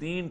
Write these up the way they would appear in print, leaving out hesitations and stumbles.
3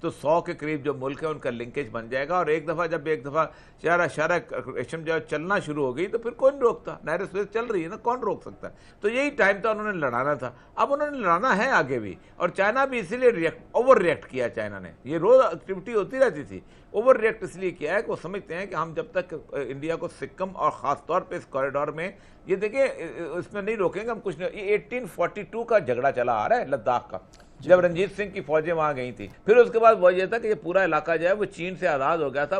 تو 100 کے قریب جو ملک ہے ان کا لنکیج بن جائے گا، اور ایک دفعہ شارع ریشم جو چلنا شروع ہو گئی تو پھر کون روکتا؟ نہر سویز چل رہی ہے نا، کون روک سکتا ہے؟ تو یہی ٹائم تھا، انہوں نے لڑانا تھا، اب انہوں نے لڑانا ہے آگے بھی، اور چائنا بھی اسی لیے اوور ریئیکٹ کیا. چائنا نے یہ روز ایکٹیویٹی ہوتی رہتی تھی، اوور ریئیکٹ اس لیے کیا ہے کہ وہ سمجھتے ہیں کہ ہم جب تک انڈیا کو سکم اور خاص طور پہ اس کوریڈور میں، یہ دیکھیں اس میں نہیں روکیں گے ہم کچھ نہیں. یہ 1842 کا جھگڑا چلا آ رہا ہے لداخ کا، جب رنجیت سنگھ کی فوجیں وہاں گئی تھیں. پھر اس کے بعد وہ یہ تھا کہ یہ پورا علاقہ جو ہے وہ چین سے آزاد ہو گیا تھا.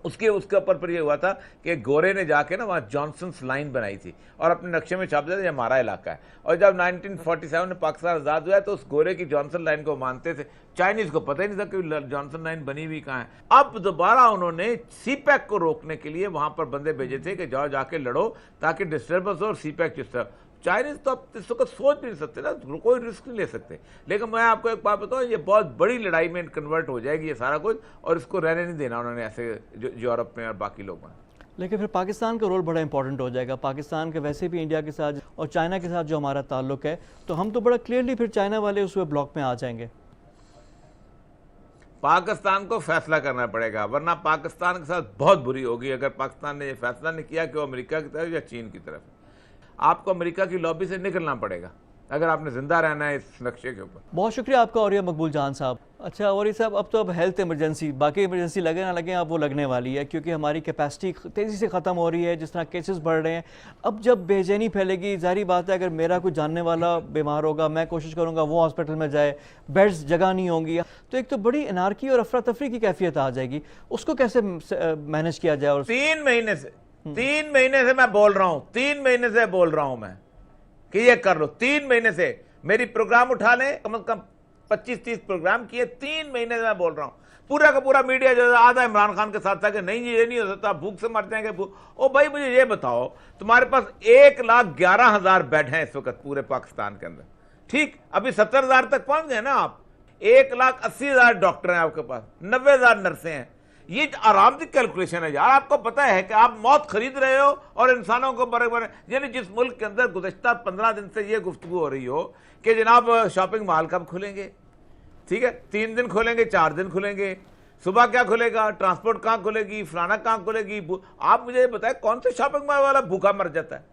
اس کے اوپر پھر یہ ہوا تھا کہ گورے نے جا کے نا وہاں جانسنس لائن بنائی تھی اور اپنے نقشے میں چھاپ دیا تھا یہ ہمارا علاقہ ہے. اور جب 1947 میں پاکستان آزاد ہوا ہے تو اس گورے کی جانسن لائن کو مانتے تھے. چائنیز کو پتہ ہی نہیں تھا کہ جانسن لائن بنی ہوئی کہاں ہے. اب دوبارہ انہوں نے سی پیک کو روکنے کے لیے وہاں پر بندے بھیجے تھے کہ جاؤ جا کے لڑو تاکہ ڈسٹربنس ہو اور سی پیک جس طرح. چائنیز تو اب اس وقت سوچ بھی نہیں سکتے نا، کوئی رسک نہیں لے سکتے. لیکن میں آپ کو ایک بات بتاؤں، یہ بہت بڑی لڑائی میں کنورٹ ہو جائے گی یہ سارا کچھ، اور اس کو رہنے نہیں دینا انہوں نے ایسے یورپ میں اور باقی لوگوں نے. لیکن پھر پاکستان کا رول بڑا امپورٹنٹ ہو جائے گا. پاکستان کے ویسے بھی انڈیا کے ساتھ اور چائنا کے ساتھ جو ہمارا تعلق ہے، تو ہم تو بڑا کلیئرلی پھر چائنا والے اس بلاک میں آ جائیں گے. پاکستان کو فیصلہ کرنا پڑے گا، ورنہ پاکستان کے ساتھ بہت بری ہوگی اگر پاکستان نے یہ فیصلہ نہیں کیا کہ وہ امریکہ کی طرف یا چین کی طرف. آپ کو امریکہ کی لابی سے نکلنا پڑے گا اگر آپ نے زندہ رہنا ہے اس نقشے کے اوپر. بہت شکریہ آپ کا اوریہ مقبول جان صاحب. اچھا اوریہ صاحب، اب تو ہیلتھ ایمرجنسی، باقی ایمرجنسی لگے نہ لگیں، اب وہ لگنے والی ہے کیونکہ ہماری کیپیسٹی تیزی سے ختم ہو رہی ہے. جس طرح کیسز بڑھ رہے ہیں، اب جب بے چینی پھیلے گی، ظاہری بات ہے اگر میرا کوئی جاننے والا بیمار ہوگا میں کوشش کروں گا وہ ہاسپٹل میں جائے، بیڈز جگہ نہیں ہوں گی، تو ایک تو بڑی انارکی اور افراتفری کی کیفیت آ جائے گی. اس کو کیسے مینیج کیا جائے؟ اور 3 مہینے سے میں بول رہا ہوں، 3 مہینے سے بول رہا ہوں میں کہ یہ کر لو. 3 مہینے سے میری پروگرام اٹھا لیں، کم از کم 25-30 پروگرام کیے. 3 مہینے سے میں بول رہا ہوں. پورا کا پورا میڈیا جو آدھا عمران خان کے ساتھ تھا کہ نہیں یہ نہیں ہو سکتا، بھوک سے مر جائیں گے. او بھائی مجھے یہ بتاؤ، تمہارے پاس 1,11,000 بیڈ ہیں اس وقت پورے پاکستان کے اندر، ٹھیک؟ ابھی 70,000 تک پہنچ گئے نا آپ. 1,80,000 ڈاکٹر ہیں آپ کے پاس، 90,000 نرسیں ہیں. یہ آرام کی کیلکولیشن ہے یار. آپ کو پتہ ہے کہ آپ موت خرید رہے ہو اور انسانوں کو برے یعنی جس ملک کے اندر گزشتہ 15 دن سے یہ گفتگو ہو رہی ہو کہ جناب شاپنگ مال کب کھلیں گے، ٹھیک ہے، 3 دن کھولیں گے، 4 دن کھلیں گے، صبح کیا کھلے گا، ٹرانسپورٹ کہاں کھلے گی، فلانا کہاں کھلے گی. آپ مجھے یہ بتائیں کون سے شاپنگ مال والا بھوکا مر جاتا ہے؟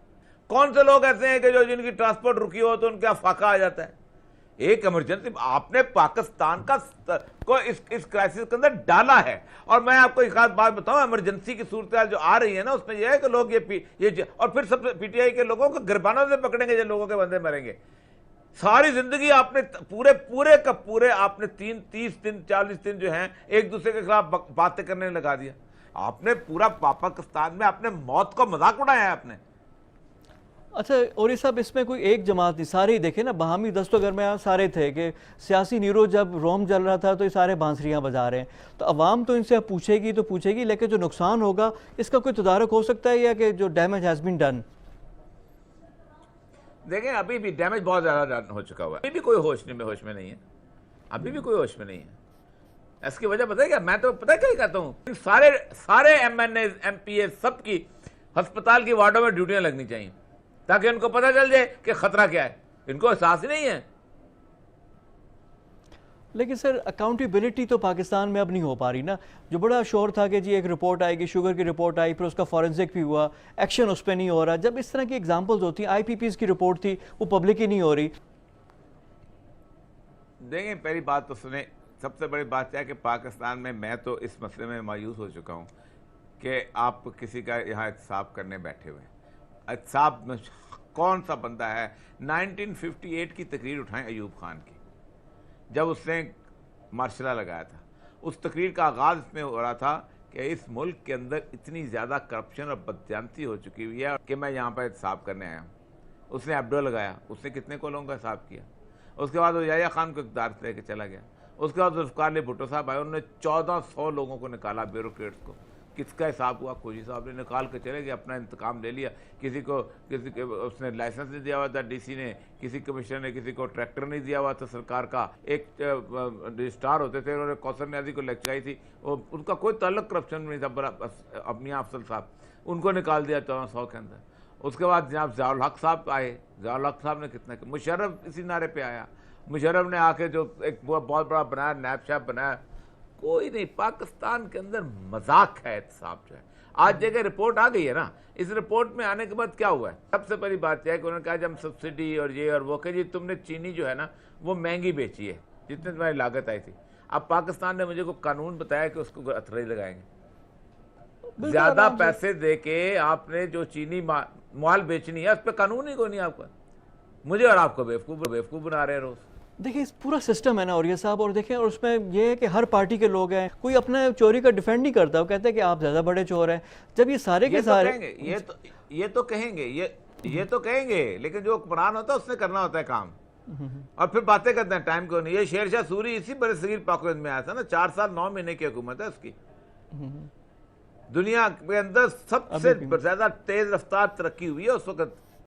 کون سے لوگ ایسے ہیں کہ جو جن کی ٹرانسپورٹ رکی ہو تو ان کا فاقہ آ جاتا ہے؟ ایک ایمرجنسی آپ نے پاکستان کا کو اس کرائسس کے اندر ڈالا ہے. اور میں آپ کو ایک خاص بات بتاؤں، ایمرجنسی کی صورتحال جو آ رہی ہے نا اس میں یہ ہے کہ لوگ یہ اور پھر سب پی ٹی آئی کے لوگوں کو گربانوں سے پکڑیں گے جن لوگوں کے بندے مریں گے. ساری زندگی آپ نے پورے کا پورے آپ نے 30 دن 40 دن جو ہیں ایک دوسرے کے خلاف باتیں کرنے لگا دیا. آپ نے پورا پاکستان میں آپ نے موت کو مذاق اڑایا ہے آپ نے. اچھا اوریہ صاحب، اس میں کوئی ایک جماعت نہیں، سارے ہی دیکھیں نا، باہمی دست و گرمے سارے تھے کہ سیاسی نیرو جب روم جل رہا تھا تو یہ سارے بانسریاں بجا رہے ہیں. تو عوام تو ان سے پوچھے گی، لیکن جو نقصان ہوگا اس کا کوئی تدارک ہو سکتا ہے یا کہ جو ڈیمیج ہیز بین ڈن؟ دیکھیں ابھی بھی ڈیمیج بہت زیادہ ہو چکا ہوا ہے. ابھی بھی کوئی ہوش میں نہیں ہے، ابھی بھی کوئی ہوش میں نہیں ہے. اس کی وجہ پتہ ہے کیا؟ میں تو پتہ کیا کہتا ہوں، سارے M N A M P A سب کی ہسپتال کی وارڈوں میں ڈیوٹیاں لگنی چاہیے تاکہ ان کو پتہ چل جائے کہ خطرہ کیا ہے. ان کو احساس ہی نہیں ہے. لیکن سر اکاؤنٹیبلٹی تو پاکستان میں اب نہیں ہو پا رہی نا. جو بڑا شور تھا کہ جی ایک رپورٹ آئے گی، شوگر کی رپورٹ آئی، پھر اس کا فورنزک بھی ہوا، ایکشن اس پہ نہیں ہو رہا. جب اس طرح کی ایگزامپلز ہوتی ہیں، آئی پی پیز کی رپورٹ تھی وہ پبلک ہی نہیں ہو رہی. دیکھیں پہلی بات تو سنیں، سب سے بڑی بات کیا ہے کہ پاکستان میں تو اس مسئلے میں مایوس ہو چکا ہوں کہ آپ کسی کا یہاں احتساب کرنے بیٹھے ہوئے. احتساب میں کون سا بندہ ہے؟ 1958 کی تقریر اٹھائیں ایوب خان کی، جب اس نے مارشلہ لگایا تھا. اس تقریر کا آغاز اس میں ہو رہا تھا کہ اس ملک کے اندر اتنی زیادہ کرپشن اور بدجانتی ہو چکی ہوئی ہے کہ میں یہاں پر احتساب کرنے آیا ہوں. اس نے ایبڈو لگایا، اس نے کتنے کولوں کا حساب کیا. اس کے بعد وہ یحییٰ خان کو اقتدار سے لے کے چلا گیا. اس کے بعد ذوالفقار علی بھٹو صاحب آئے، انہوں نے 1400 لوگوں کو نکالا، بیوروکریٹس کو. کس کا حساب ہوا؟ کوجی صاحب نے نکال کے چلے گئے، اپنا انتقام لے لیا. کسی کو اس نے لائسنس نہیں دیا ہوا تھا ڈی سی نے، کسی کمشنر نے کسی کو ٹریکٹر نہیں دیا ہوا تھا سرکار کا. ایک رجسٹرار ہوتے تھے، انہوں نے کوثر نیازی کو لیکچرائی تھی، ان کا کوئی تعلق کرپشن میں نہیں تھا، ابنیا افضل صاحب، ان کو نکال دیا 1400 کے اندر. اس کے بعد جناب ضیاء الحق صاحب آئے، ضیاء الحق صاحب نے کتنا کیا. مشرف اسی نعرے پہ آیا. مشرف نے آ کے جو ایک بہت بڑا بنایا، نیب شیپ بنایا، کوئی نہیں. پاکستان کے اندر مذاق ہے احتساب جو ہے. آج جگہ رپورٹ آ گئی ہے نا, اس رپورٹ میں آنے کے بعد کیا ہوا ہے؟ سب سے پہلی بات یہ ہے کہ انہوں نے کہا جب ہم سبسڈی اور یہ اور وہ کہ جی تم نے چینی جو ہے نا وہ مہنگی بیچی ہے جتنے تمہاری لاگت آئی تھی. اب پاکستان نے مجھے کوئی قانون بتایا کہ اس کو اتھرائی لگائیں گے. زیادہ پیسے دے کے آپ نے جو چینی مال بیچنی ہے اس پہ قانون ہی کوئی نہیں آپ کا. مجھے اور آپ کو بیوقوف بنا رہے ہیں روز. دیکھیں اس پورا سسٹم ہے نا اوریہ صاحب, اور دیکھیں اور اس میں یہ ہے کہ ہر پارٹی کے لوگ ہیں, کوئی اپنے چوری کا ڈیفینڈ نہیں کرتا, وہ کہتے ہیں کہ آپ زیادہ بڑے چور ہیں. جب یہ سارے کے سارے یہ تو کہیں گے لیکن جو حکمران ہوتا ہے اس نے کرنا ہوتا ہے کام, اور پھر باتیں کرتے ہیں ٹائم کو نہیں. یہ شیر شاہ سوری اسی برصغیر پاکستان میں آیا تھا نا, 4 سال 9 مہینے کی حکومت ہے اس کی. دنیا کے اندر سب سے زیادہ تیز رفتار ترقی ہوئی ہے اس وقت